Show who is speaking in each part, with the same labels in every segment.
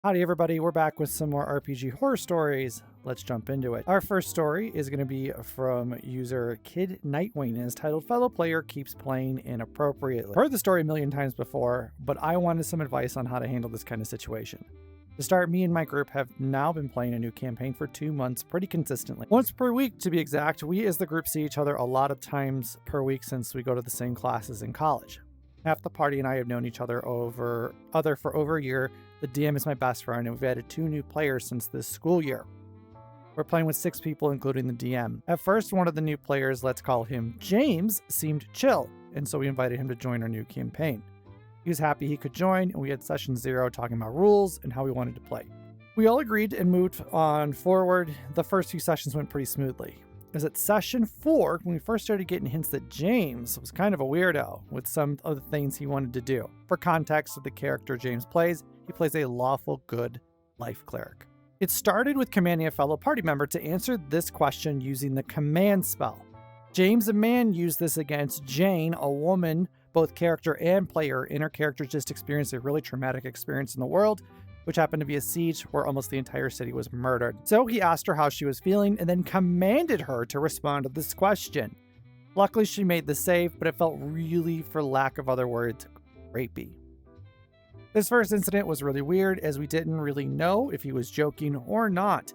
Speaker 1: Howdy everybody, we're back with some more RPG horror stories. Let's jump into it. Our first story is going to be from user Kid Nightwing and is titled Fellow Player Keeps Playing Inappropriately. I've heard the story a million times before, but I wanted some advice on how to handle this kind of situation. To start, me and my group have now been playing a new campaign for 2 months pretty consistently. Once per week to be exact, we as the group see each other a lot of times per week since we go to the same classes in college. Half the party and I have known each other for over a year. The DM is my best friend, and we've added 2 new players since this school year. We're playing with 6 people, including the DM. At first, one of the new players, let's call him James, seemed chill, and so we invited him to join our new campaign. He was happy he could join, and we had session 0 talking about rules and how we wanted to play. We all agreed and moved on forward. The first few sessions went pretty smoothly. It was at session 4 when we first started getting hints that James was kind of a weirdo with some of the things he wanted to do. For context of the character James plays, he plays a lawful good life cleric. It started with commanding a fellow party member to answer this question using the command spell. James, a man, used this against Jane, a woman, both character and player, and her character just experienced a really traumatic experience in the world, which happened to be a siege where almost the entire city was murdered. So he asked her how she was feeling and then commanded her to respond to this question. Luckily, she made the save, but it felt really, for lack of other words, rapey. This first incident was really weird as we didn't really know if he was joking or not.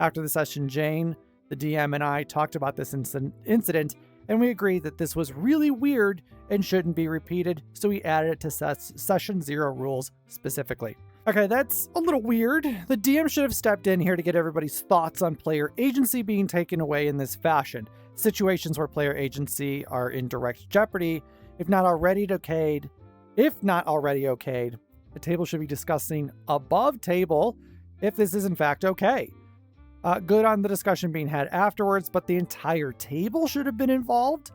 Speaker 1: After the session, Jane, the DM, and I talked about this incident, and we agreed that this was really weird and shouldn't be repeated, so we added it to session 0 rules specifically. Okay, that's a little weird. The DM should have stepped in here to get everybody's thoughts on player agency being taken away in this fashion. Situations where player agency are in direct jeopardy, if not already okayed, the table should be discussing above table if this is in fact okay. Good on the discussion being had afterwards, but the entire table should have been involved.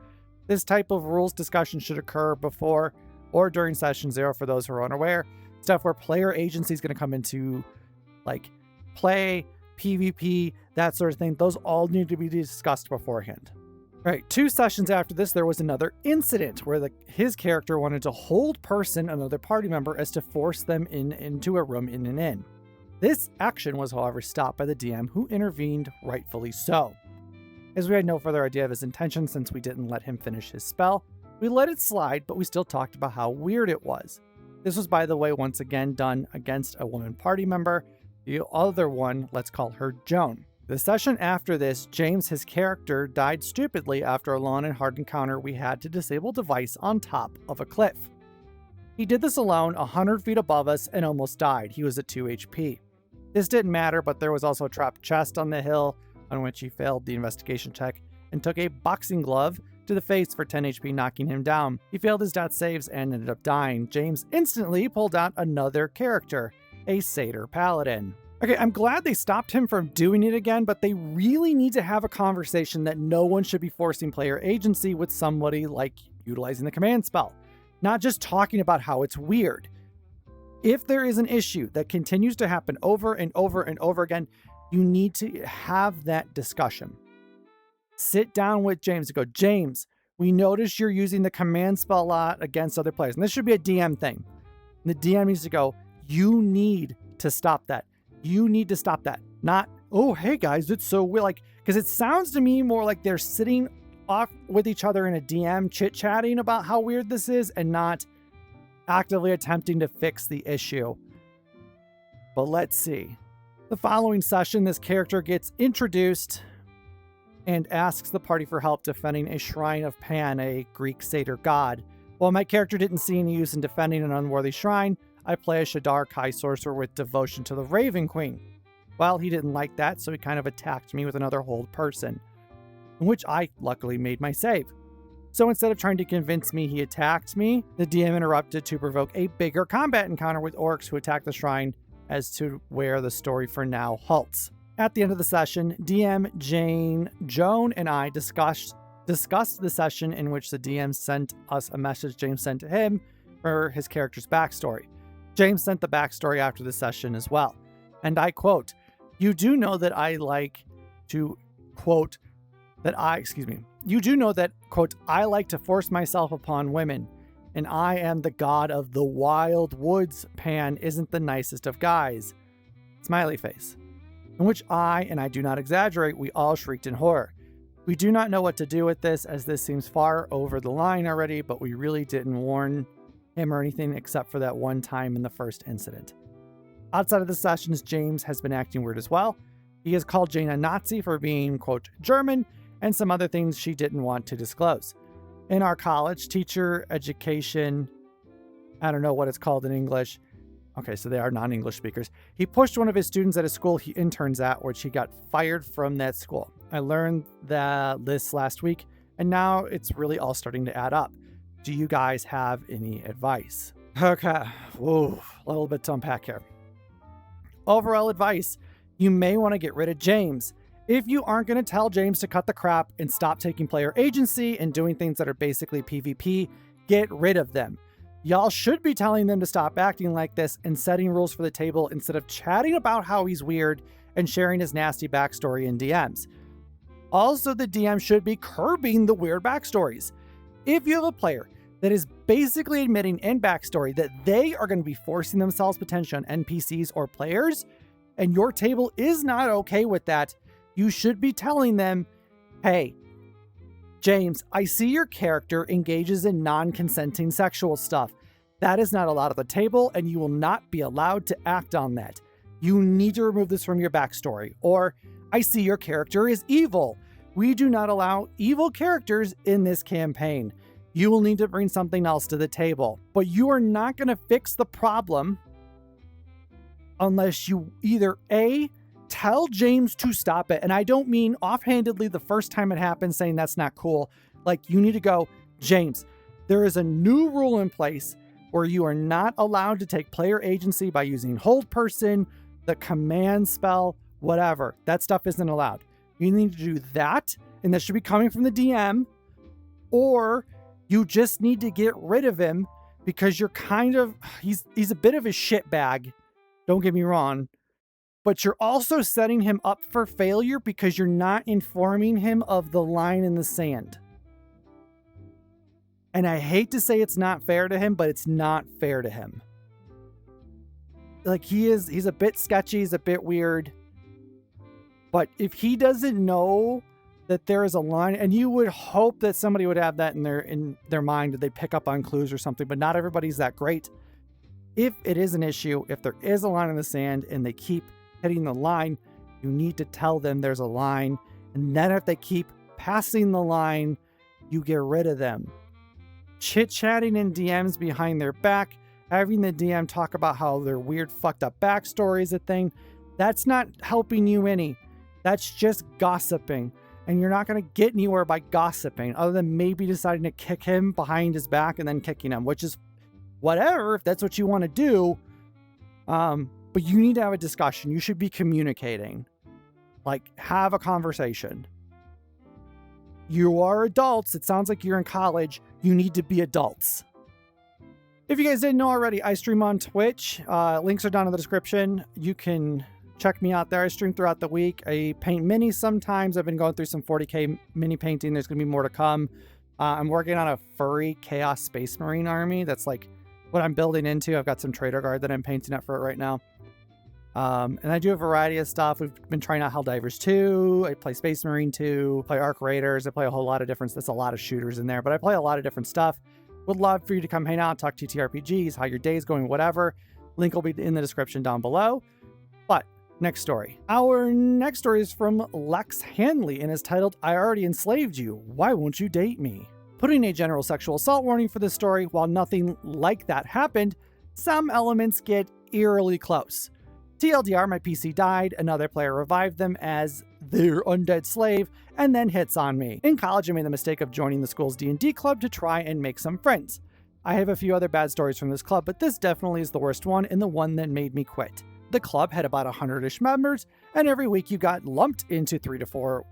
Speaker 1: This type of rules discussion should occur before or during session 0 for those who are unaware. Stuff where player agency is going to come into like play, PvP, that sort of thing. Those all need to be discussed beforehand. All right, 2 sessions after this, there was another incident where his character wanted to hold person another party member as to force them into a room in an inn. This action was, however, stopped by the DM, who intervened, rightfully so. As we had no further idea of his intention since we didn't let him finish his spell, we let it slide, but we still talked about how weird it was. This was, by the way, once again done against a woman party member. The other one, let's call her Joan. The session after this, James, his character, died stupidly after a long and hard encounter we had to disable a device on top of a cliff. He did this alone, 100 feet above us, and almost died. He was at 2 HP. This didn't matter, but there was also a trapped chest on the hill on which he failed the investigation check and took a boxing glove to the face for 10 HP, knocking him down. He failed his death saves and ended up dying. James instantly pulled out another character, a satyr paladin. Okay, I'm glad they stopped him from doing it again, but they really need to have a conversation that no one should be forcing player agency with somebody like utilizing the command spell. Not just talking about how it's weird. If there is an issue that continues to happen over and over and over again, you need to have that discussion. Sit down with James and go, James, we noticed you're using the command spell a lot against other players. And this should be a DM thing. And the DM needs to go, you need to stop that. You need to stop that. Not, oh, hey guys, it's so weird. Like, because it sounds to me more like they're sitting off with each other in a DM chit-chatting about how weird this is and not actively attempting to fix the issue. But let's see. The following session, this character gets introduced and asks the party for help defending a shrine of Pan, a Greek satyr god. While my character didn't see any use in defending an unworthy shrine, I play a Shadar Kai sorcerer with devotion to the Raven Queen. Well, he didn't like that, so he kind of attacked me with another hold person, in which I luckily made my save. So instead of trying to convince me he attacked me, the DM interrupted to provoke a bigger combat encounter with orcs who attacked the shrine, as to where the story for now halts. At the end of the session, DM, Joan, and I discussed the session in which the DM sent us a message James sent to him for his character's backstory. James sent the backstory after the session as well. And I quote, you do know that, quote, I like to force myself upon women, and I am the god of the wild woods. Pan isn't the nicest of guys. Smiley face. In which and I do not exaggerate, we all shrieked in horror. We do not know what to do with this, as this seems far over the line already, but we really didn't warn him or anything except for that one time in the first incident. Outside of the sessions, James has been acting weird as well. He has called Jane a Nazi for being, quote, German, and some other things she didn't want to disclose. In our college, teacher education, I don't know what it's called in English. Okay, so they are non-English speakers. He pushed one of his students at a school he interns at, which he got fired from that school. I learned this last week, and now it's really all starting to add up. Do you guys have any advice? Okay, whoa, a little bit to unpack here. Overall advice, you may want to get rid of James. If you aren't going to tell James to cut the crap and stop taking player agency and doing things that are basically PvP, get rid of them. Y'all should be telling them to stop acting like this and setting rules for the table instead of chatting about how he's weird and sharing his nasty backstory in DMs. Also, the DM should be curbing the weird backstories. If you have a player that is basically admitting in backstory that they are going to be forcing themselves potentially on NPCs or players, and your table is not okay with that, you should be telling them, hey, James, I see your character engages in non-consenting sexual stuff. That is not allowed at the table, and you will not be allowed to act on that. You need to remove this from your backstory. Or, I see your character is evil. We do not allow evil characters in this campaign. You will need to bring something else to the table. But you are not going to fix the problem unless you either A, tell James to stop it. And I don't mean offhandedly the first time it happens saying that's not cool. Like, you need to go, James, there is a new rule in place where you are not allowed to take player agency by using hold person, the command spell, whatever. That stuff isn't allowed. You need to do that, and that should be coming from the DM, or you just need to get rid of him because you're he's a bit of a shitbag. Don't get me wrong. But you're also setting him up for failure because you're not informing him of the line in the sand. And I hate to say it's not fair to him, but it's not fair to him. Like, he's a bit sketchy, he's a bit weird. But if he doesn't know that there is a line, and you would hope that somebody would have that in their mind, that they pick up on clues or something, but not everybody's that great. If it is an issue, if there is a line in the sand and they keep hitting the line, you need to tell them there's a line. And then if they keep passing the line, you get rid of them. Chit-chatting in DMs behind their back, having the DM talk about how their weird fucked up backstory is a thing, that's not helping you any. That's just gossiping. And you're not going to get anywhere by gossiping, other than maybe deciding to kick him behind his back and then kicking him, which is whatever, if that's what you want to do. But you need to have a discussion. You should be communicating. Like, have a conversation. You are adults. It sounds like you're in college. You need to be adults. If you guys didn't know already, I stream on Twitch. Links are down in the description. You can check me out there. I stream throughout the week. I paint minis sometimes. I've been going through some 40K mini painting. There's going to be more to come. I'm working on a furry Chaos Space Marine army. That's like what I'm building into. I've got some Trader Guard that I'm painting up for it right now. And I do a variety of stuff. We've been trying out Helldivers 2. I play Space Marine 2, play Arc Raiders. I play a whole lot of different, that's a lot of shooters in there, but I play a lot of different stuff. Would love for you to come hang out, talk ttrpgs, how your day's going, whatever. Link will be in the description down below. But next story. Our next story is from Lex Hanley and is titled, I Already Enslaved You. Why Won't You Date Me? Putting a general sexual assault warning for this story, while nothing like that happened, some elements get eerily close. TLDR, my PC died, another player revived them as their undead slave, and then hits on me. In college, I made the mistake of joining the school's D&D club to try and make some friends. I have a few other bad stories from this club, but this definitely is the worst one and the one that made me quit. The club had about 100-ish members, and every week you got lumped into 3 or 4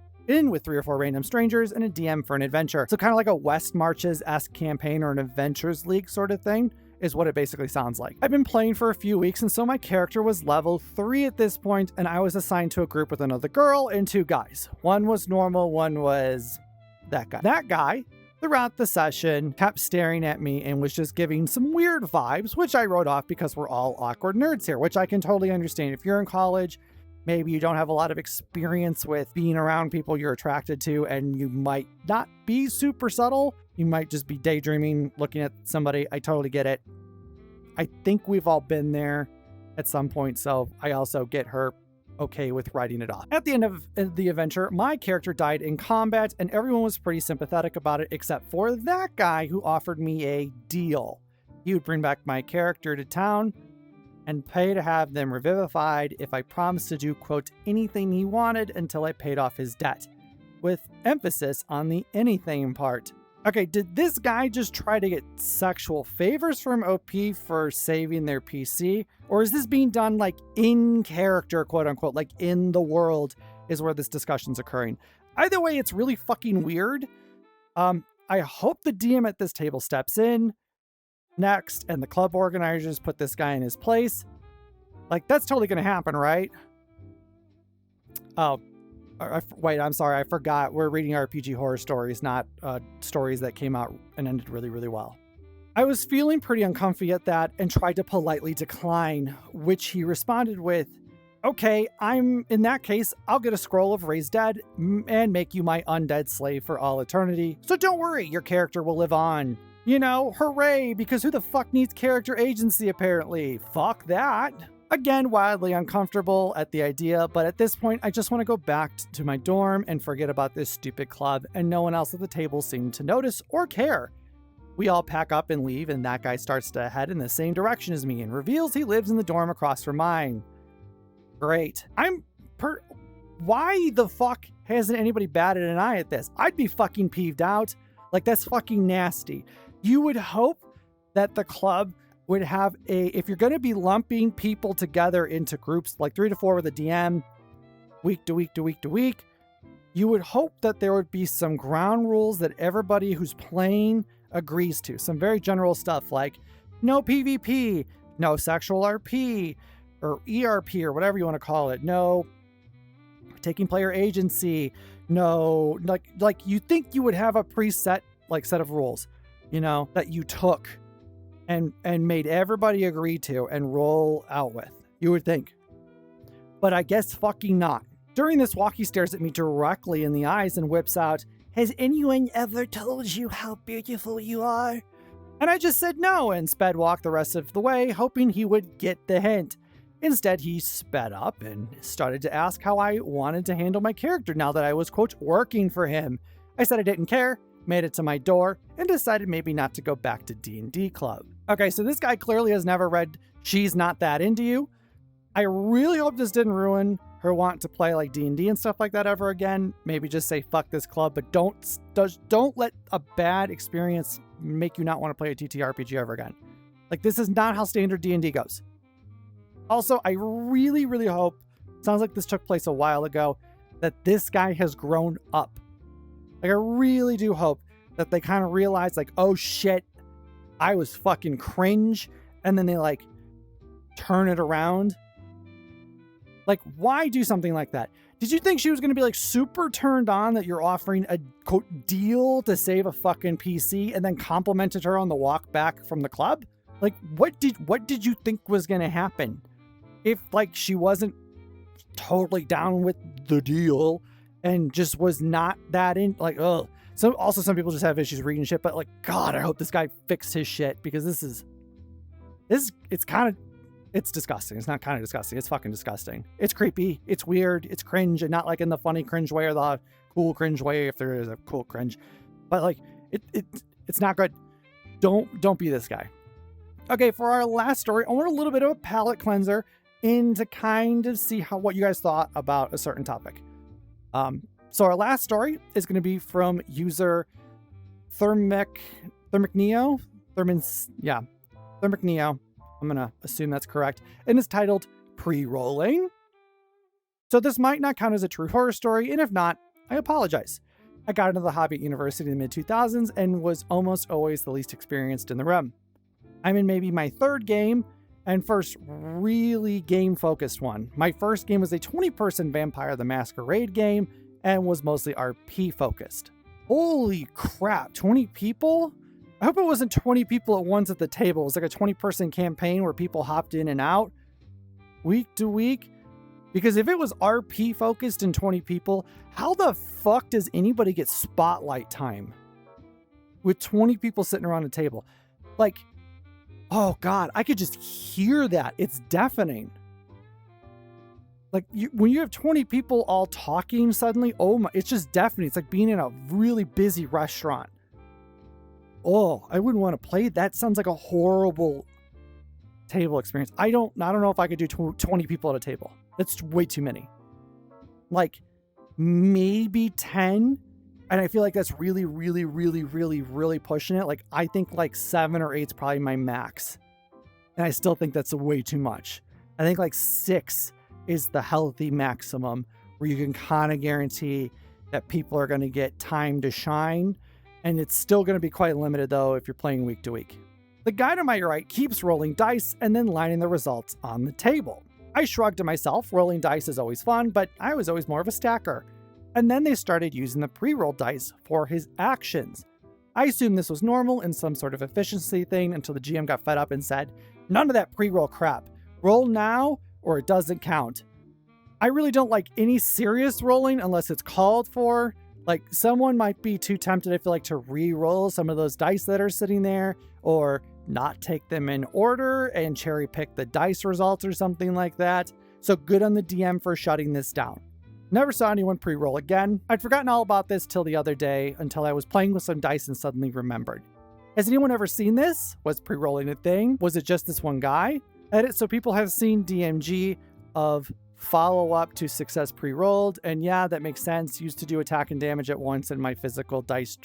Speaker 1: random strangers and a DM for an adventure. So kind of like a West Marches-esque campaign or an Adventures League sort of thing is what it basically sounds like. I've been playing for a few weeks, and so my character was level 3 at this point, and I was assigned to a group with another girl and 2 guys. One was normal, one was that guy. That guy throughout the session, kept staring at me and was just giving some weird vibes, which I wrote off because we're all awkward nerds here, which I can totally understand. If you're in college, maybe you don't have a lot of experience with being around people you're attracted to, and you might not be super subtle. You might just be daydreaming, looking at somebody. I totally get it. I think we've all been there at some point, so I also get her okay with writing it off. At the end of the adventure, my character died in combat, and everyone was pretty sympathetic about it, except for that guy who offered me a deal. He would bring back my character to town and pay to have them revivified if I promised to do, quote, anything he wanted until I paid off his debt, with emphasis on the anything part. Okay, did this guy just try to get sexual favors from OP for saving their PC? Or is this being done like in character, quote unquote, like in the world is where this discussion's occurring? Either way, it's really fucking weird. I hope the DM at this table steps in next and the club organizers put this guy in his place. Like, that's totally going to happen, right? Oh, wait, I'm sorry. I forgot. We're reading RPG horror stories, not stories that came out and ended really, really well. I was feeling pretty uncomfy at that and tried to politely decline, which he responded with, okay, in that case, I'll get a scroll of Raise Dead and make you my undead slave for all eternity. So don't worry, your character will live on. You know, hooray, because who the fuck needs character agency apparently? Fuck that. Again, wildly uncomfortable at the idea, but at this point, I just want to go back to my dorm and forget about this stupid club, and no one else at the table seemed to notice or care. We all pack up and leave, and that guy starts to head in the same direction as me and reveals he lives in the dorm across from mine. Great. Why the fuck hasn't anybody batted an eye at this? I'd be fucking peeved out. Like, that's fucking nasty. You would hope that the club would have if you're going to be lumping people together into groups, like 3 to 4 with a DM, week to week to week to week, you would hope that there would be some ground rules that everybody who's playing agrees to. Some very general stuff like no PvP, no sexual RP, or ERP, or whatever you want to call it. No taking player agency. No, like you think you would have a preset set of rules, you know, that you took and made everybody agree to and roll out with. You would think. But I guess fucking not. During this walk, he stares at me directly in the eyes and whips out, "Has anyone ever told you how beautiful you are?" And I just said no and sped walk the rest of the way, hoping he would get the hint. Instead, he sped up and started to ask how I wanted to handle my character now that I was, quote, working for him. I said I didn't care, made it to my door, and decided maybe not to go back to D&D Club. Okay, so this guy clearly has never read She's Not That Into You. I really hope this didn't ruin her want to play like D&D and stuff like that ever again. Maybe just say fuck this club, but don't let a bad experience make you not want to play a TTRPG ever again. Like, this is not how standard D&D goes. Also, I really, really hope, sounds like this took place a while ago, that this guy has grown up. Like, I really do hope that they kind of realize, like, oh shit, I was fucking cringe, and then they like turn it around. Like, why do something like that? Did you think she was going to be like super turned on that you're offering a quote deal to save a fucking PC and then complimented her on the walk back from the club? Like, what did you think was going to happen? If like she wasn't totally down with the deal and just was not that in, like, ugh. So also some people just have issues reading shit, but like, God, I hope this guy fixed his shit, because it's disgusting. It's not kind of disgusting. It's fucking disgusting. It's creepy. It's weird. It's cringe, and not like in the funny cringe way or the cool cringe way, if there is a cool cringe, but like it's not good. Don't be this guy. Okay. For our last story, I want a little bit of a palate cleanser and to kind of see what you guys thought about a certain topic. So our last story is going to be from user Thermic Neo. I'm going to assume that's correct. And it's titled Pre-Rolling. So this might not count as a true horror story, and if not, I apologize. I got into the hobby at university in the mid-2000s and was almost always the least experienced in the room. I'm in maybe my third game and first really game-focused one. My first game was a 20-person Vampire the Masquerade game and was mostly RP-focused. Holy crap, 20 people? I hope it wasn't 20 people at once at the table. It was like a 20-person campaign where people hopped in and out week to week. Because if it was RP focused and 20 people, how the fuck does anybody get spotlight time with 20 people sitting around a table? Like, oh God, I could just hear that. It's deafening. Like when you have 20 people all talking suddenly, oh my, it's just deafening. It's like being in a really busy restaurant. Oh, I wouldn't want to play. That sounds like a horrible table experience. I don't know if I could do 20 people at a table. That's way too many. Like maybe 10. And I feel like that's really, really, really, really, really pushing it. Like I think like 7 or 8 is probably my max. And I still think that's way too much. I think like 6 is the healthy maximum where you can kind of guarantee that people are going to get time to shine. And it's still going to be quite limited, though, if you're playing week to week. The guy to my right keeps rolling dice and then lining the results on the table. I shrugged to myself. Rolling dice is always fun, but I was always more of a stacker. And then they started using the pre-roll dice for his actions. I assumed this was normal and some sort of efficiency thing until the GM got fed up and said, "None of that pre-roll crap. Roll now or it doesn't count." I really don't like any serious rolling unless it's called for. Like someone might be too tempted, I feel like, to re-roll some of those dice that are sitting there or not take them in order and cherry pick the dice results or something like that. So good on the DM for shutting this down. Never saw anyone pre-roll again. I'd forgotten all about this till the other day until I was playing with some dice and suddenly remembered. Has anyone ever seen this? Was pre-rolling a thing? Was it just this one guy? Edit, so people have seen DMG of follow-up to success pre-rolled, and yeah, that makes sense. Used to do attack and damage at once in my physical dice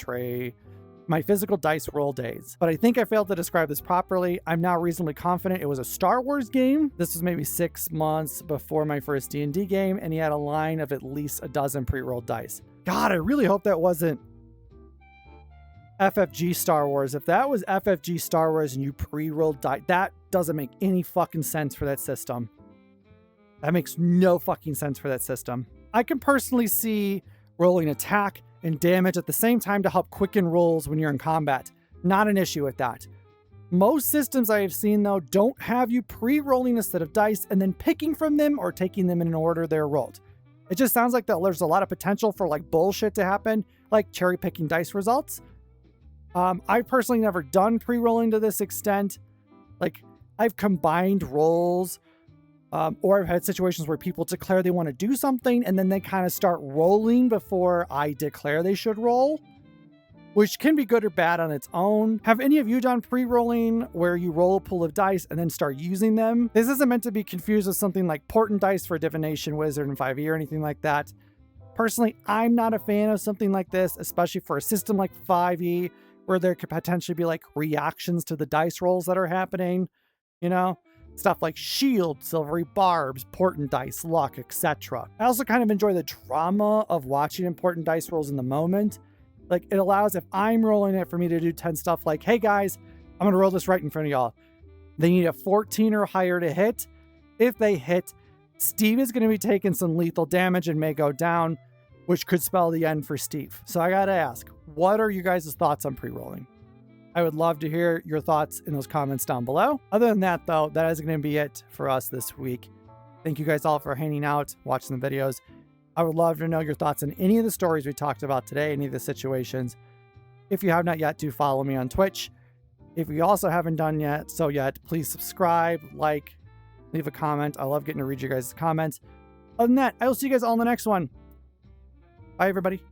Speaker 1: roll days. But I think I failed to describe this properly. I'm now reasonably confident it was a Star Wars game. This was maybe 6 months before my first D&D game, and he had a line of at least a dozen pre-rolled dice. God, I really hope that wasn't FFG Star Wars. If that was FFG Star Wars and you pre-rolled dice, that doesn't make any fucking sense for that system. That makes no fucking sense for that system. I can personally see rolling attack and damage at the same time to help quicken rolls when you're in combat. Not an issue with that. Most systems I have seen, though, don't have you pre-rolling a set of dice and then picking from them or taking them in an order they're rolled. It just sounds like there's a lot of potential for like bullshit to happen, like cherry picking dice results. I've personally never done pre-rolling to this extent. Like I've combined rolls. Or I've had situations where people declare they want to do something and then they kind of start rolling before I declare they should roll, which can be good or bad on its own. Have any of you done pre-rolling where you roll a pool of dice and then start using them? This isn't meant to be confused with something like portent dice for Divination Wizard and 5e or anything like that. Personally, I'm not a fan of something like this, especially for a system like 5e where there could potentially be like reactions to the dice rolls that are happening, you know? Stuff like shield, silvery barbs, portent dice, luck, etc. I also kind of enjoy the drama of watching important dice rolls in the moment. Like it allows, if I'm rolling it, for me to do 10 stuff like, hey guys, I'm going to roll this right in front of y'all. They need a 14 or higher to hit. If they hit, Steve is going to be taking some lethal damage and may go down, which could spell the end for Steve. So I got to ask, what are you guys' thoughts on pre-rolling? I would love to hear your thoughts in those comments down below. Other than that, though, that is going to be it for us this week. Thank you guys all for hanging out, watching the videos. I would love to know your thoughts on any of the stories we talked about today, any of the situations. If you have not yet, do follow me on Twitch. If you also haven't done so yet, please subscribe, like, leave a comment. I love getting to read your guys' comments. Other than that, I will see you guys all in the next one. Bye, everybody.